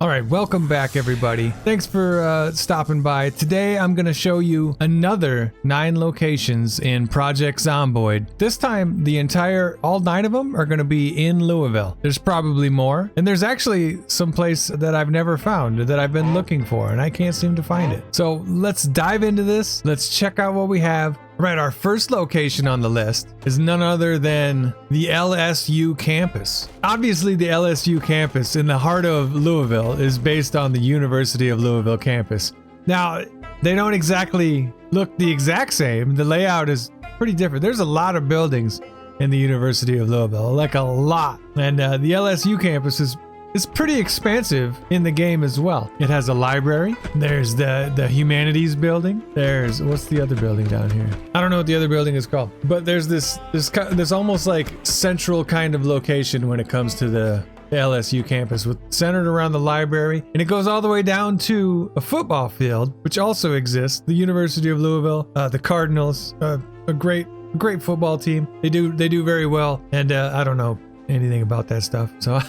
All right, welcome back everybody. Thanks for stopping by. Today I'm going to show you another 9 locations in Project Zomboid. This time all 9 of them are going to be in Louisville. There's probably more, and there's actually some place that I've never found that I've been looking for and I can't seem to find it. So let's dive into this. Let's check out what we have. Right, our first location on the list is none other than the LSU Campus. Obviously, the LSU Campus in the heart of Louisville is based on the University of Louisville campus. Now, they don't exactly look the exact same. The layout is pretty different. There's a lot of buildings in the University of Louisville, like a lot. And the LSU Campus is pretty expansive in the game as well. It has a library. There's the humanities building. What's the other building down here? I don't know what the other building is called, but there's this almost like central kind of location when it comes to the LSU campus, centered around the library, and it goes all the way down to a football field, which also exists. The University of Louisville, the Cardinals, a great football team. They do very well, and I don't know anything about that stuff. So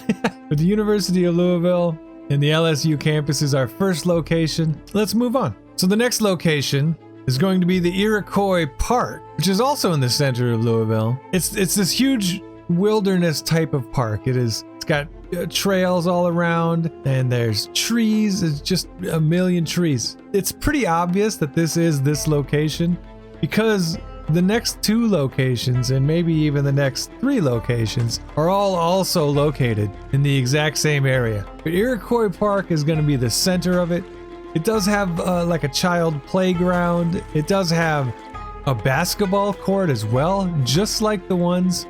but the University of Louisville and the LSU campus is our first location. Let's move on. So the next location is going to be the Iroquois Park, which is also in the center of Louisville. It's this huge wilderness type of park. It's got trails all around, and there's trees. It's just a million trees. It's pretty obvious that this is this location because the next 2 locations, and maybe even the next 3 locations, are all also located in the exact same area. But Iroquois Park is going to be the center of it. It does have like a child playground. It does have a basketball court as well, just like the ones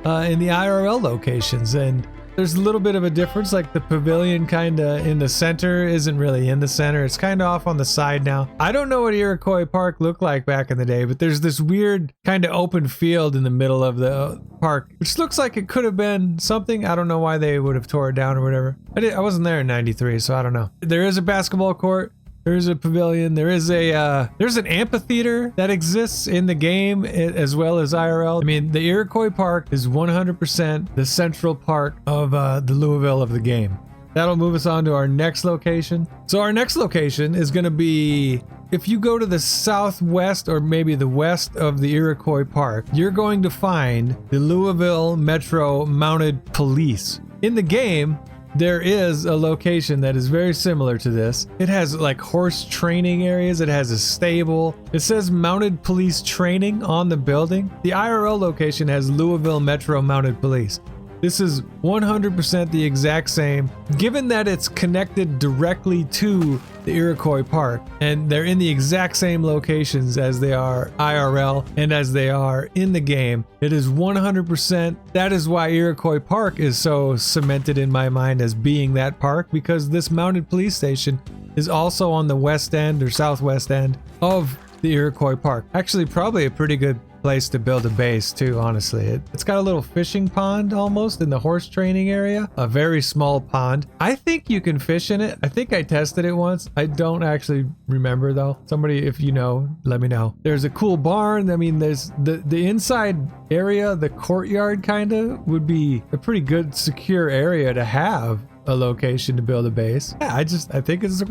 in the IRL locations. And there's a little bit of a difference, like the pavilion kind of in the center isn't really in the center. It's kind of off on the side now. I don't know what Iroquois Park looked like back in the day, but there's this weird kind of open field in the middle of the park, which looks like it could have been something. I don't know why they would have tore it down or whatever. I wasn't there in 93, so I don't know. There is a basketball court. There's a pavilion. There's an amphitheater that exists in the game as well as IRL. I mean, the Iroquois Park is 100% the central part of the Louisville of the game. That'll move us on to our next location. So our next location is going to be, if you go to the southwest or maybe the west of the Iroquois Park, you're going to find the Louisville Metro Mounted Police. In the game, there is a location that is very similar to this. It has like horse training areas. It has a stable. It says Mounted Police Training on the building. The IRL location has Louisville Metro Mounted Police. This is 100% the exact same, given that it's connected directly to the Iroquois Park, and they're in the exact same locations as they are IRL and as they are in the game. It is 100%. That is why Iroquois Park is so cemented in my mind as being that park, because this mounted police station is also on the west end or southwest end of the Iroquois Park. Actually, probably a pretty good place to build a base too, honestly. It's got a little fishing pond almost in the horse training area, a very small pond. I think you can fish in it. I think I tested it once. I don't actually remember though. Somebody, if you know, let me know. There's a cool barn. I mean, there's the inside area, the courtyard kind of would be a pretty good secure area to have a location to build a base. Yeah, I think it's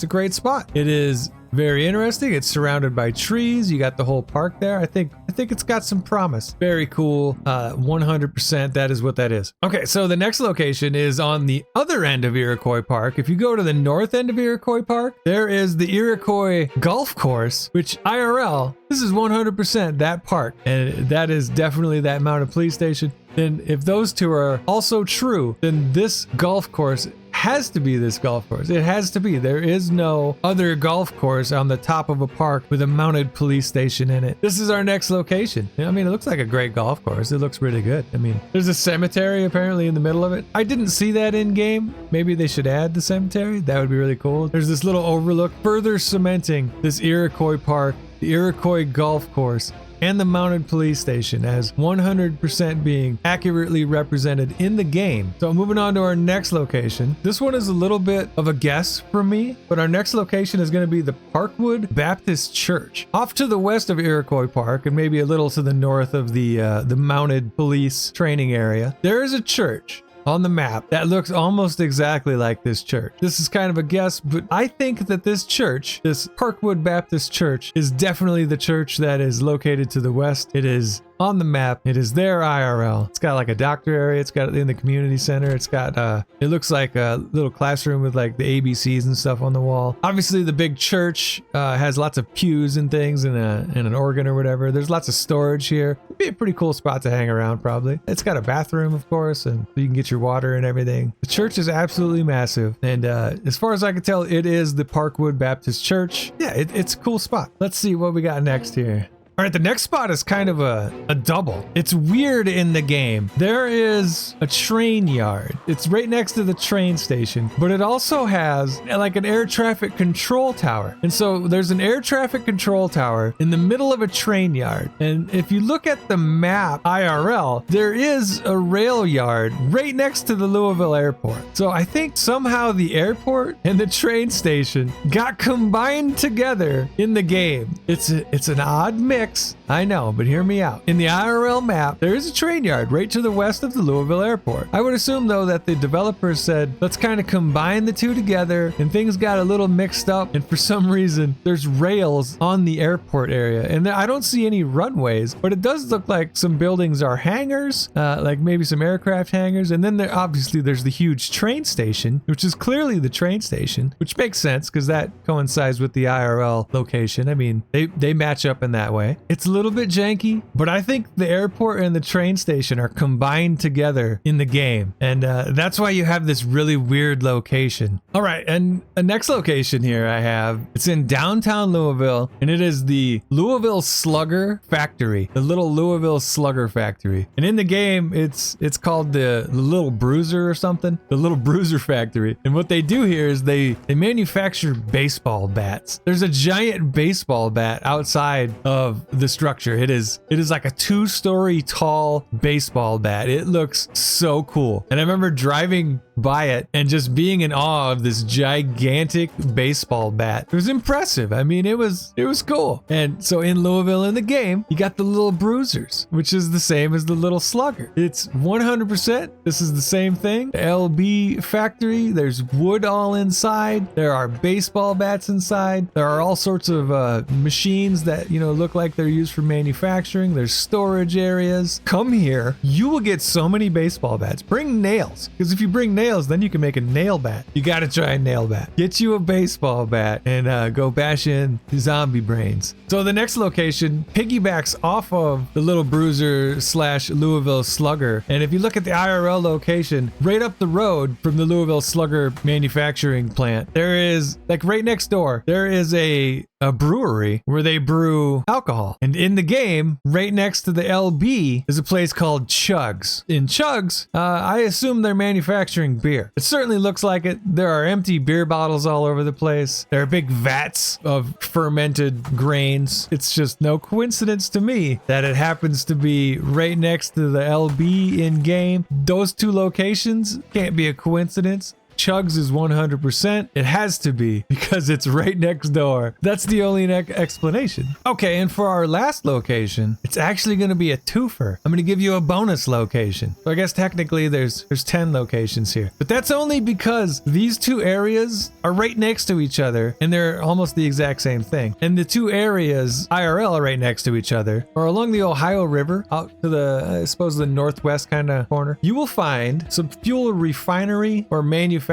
a great spot. It is very interesting. It's surrounded by trees. You got the whole park there. I think it's got some promise. Very cool. 100%. That is what that is. Okay, so the next location is on the other end of Iroquois Park. If you go to the north end of Iroquois Park, there is the Iroquois Golf Course, which IRL, this is 100% that park, and that is definitely that mounted police station. Then if those two are also true, then this golf course has to be this golf course. It has to be. There is no other golf course on the top of a park with a mounted police station in it. This is our next location. I mean, it looks like a great golf course. It looks really good. I mean, there's a cemetery apparently in the middle of it. I didn't see that in game. Maybe they should add the cemetery. That would be really cool. There's this little overlook further cementing this Iroquois Park, the Iroquois Golf Course, and the mounted police station as 100% being accurately represented in the game. So moving on to our next location. This one is a little bit of a guess from me, but our next location is going to be the Parkwood Baptist Church. Off to the west of Iroquois Park and maybe a little to the north of the mounted police training area, there is a church on the map that looks almost exactly like this church. This is kind of a guess, but I think that this church, this Parkwood Baptist Church, is definitely the church that is located to the west. It is on the map. It is their IRL. It's got like a doctor area. It's got it in the community center. It's got it looks like a little classroom with like the ABCs and stuff on the wall. Obviously the big church has lots of pews and things and an organ or whatever. There's lots of storage here. It'd be a pretty cool spot to hang around probably. It's got a bathroom, of course, and you can get your water and everything. The church is absolutely massive, and as far as I can tell, it is the Parkwood Baptist Church. Yeah, it's a cool spot. Let's see what we got next here. All right, the next spot is kind of a double. It's weird in the game. There is a train yard. It's right next to the train station, but it also has like an air traffic control tower. And so there's an air traffic control tower in the middle of a train yard. And if you look at the map IRL, there is a rail yard right next to the Louisville airport. So I think somehow the airport and the train station got combined together in the game. It's an odd mix. I know, but hear me out. In the IRL map, there is a train yard right to the west of the Louisville airport. I would assume, though, that the developers said, let's kind of combine the two together, and things got a little mixed up, and for some reason, there's rails on the airport area, and I don't see any runways, but it does look like some buildings are hangars, like maybe some aircraft hangars, and then obviously there's the huge train station, which is clearly the train station, which makes sense because that coincides with the IRL location. I mean, they match up in that way. It's a little bit janky, but I think the airport and the train station are combined together in the game. And that's why you have this really weird location. All right, and the next location here I have, it's in downtown Louisville, and it is the Louisville Slugger Factory, the little Louisville Slugger Factory. And in the game, it's called the Little Bruiser or something, the Little Bruiser Factory. And what they do here is they manufacture baseball bats. There's a giant baseball bat outside of the structure. It is like a 2-story tall baseball bat. It looks so cool. And I remember driving by it and just being in awe of this gigantic baseball bat. It was impressive. I mean, it was cool. And so in Louisville in the game, you got the Little Bruisers, which is the same as the Little Slugger. It's 100%. This is the same thing. The LB factory. There's wood all inside. There are baseball bats inside. There are all sorts of machines that, look like they're used for manufacturing. There's storage areas. Come here. You will get so many baseball bats. Bring nails, because if you bring nails, then you can make a nail bat. You got to try a nail bat. Get you a baseball bat and go bash in the zombie brains. So the next location piggybacks off of the Little Bruiser / Louisville Slugger. And if you look at the IRL location, right up the road from the Louisville Slugger manufacturing plant, there is, like right next door, there is a brewery where they brew alcohol. And in the game, right next to the LB, is a place called Chugs. In Chugs, I assume they're manufacturing beer. It certainly looks like it. There are empty beer bottles all over the place. There are big vats of fermented grains. It's just no coincidence to me that it happens to be right next to the LB in game. Those two locations can't be a coincidence. Chugs is 100%. It has to be because it's right next door. That's the only explanation. Okay, and for our last location, it's actually going to be a twofer. I'm going to give you a bonus location. So I guess technically there's 10 locations here. But that's only because these two areas are right next to each other and they're almost the exact same thing. And the two areas IRL are right next to each other or along the Ohio River out to the, I suppose, the northwest kind of corner. You will find some fuel refinery or manufacturing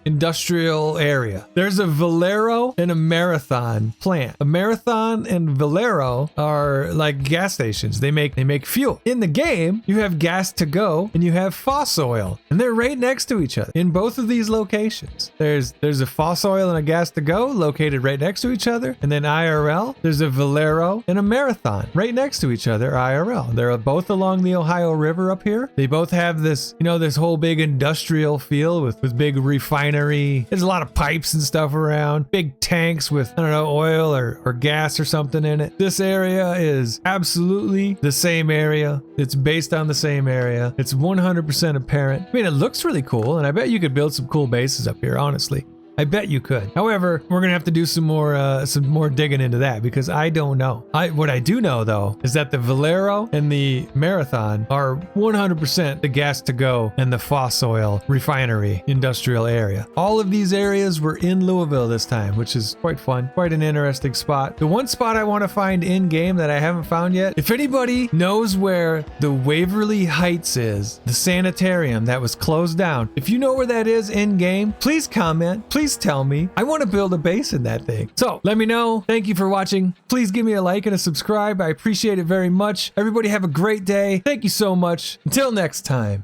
industrial area. There's a Valero and a Marathon plant. A Marathon and Valero are like gas stations. They make fuel. In the game, you have gas to go and you have Fossoil, and they're right next to each other in both of these locations. There's a Fossoil and a gas to go located right next to each other, and then IRL, there's a Valero and a Marathon right next to each other IRL. They're both along the Ohio River up here. They both have this, this whole big industrial feel with big refinery. There's a lot of pipes and stuff around, big tanks with, I don't know, oil or gas or something in it. This area is absolutely the same area. It's based on the same area. It's 100% apparent. I mean, it looks really cool, and I bet you could build some cool bases up here, honestly. I bet you could. However, we're gonna have to do some more digging into that because I don't know. What I do know though is that the Valero and the Marathon are 100% the gas to go and the Fossil Refinery industrial area. All of these areas were in Louisville this time, which is quite fun, quite an interesting spot. The one spot I want to find in game that I haven't found yet, if anybody knows where the Waverly Heights is, the sanitarium that was closed down, if you know where that is in game, please comment, please tell me. I want to build a base in that thing. So let me know. Thank you for watching. Please give me a like and a subscribe. I appreciate it very much. Everybody have a great day. Thank you so much. Until next time.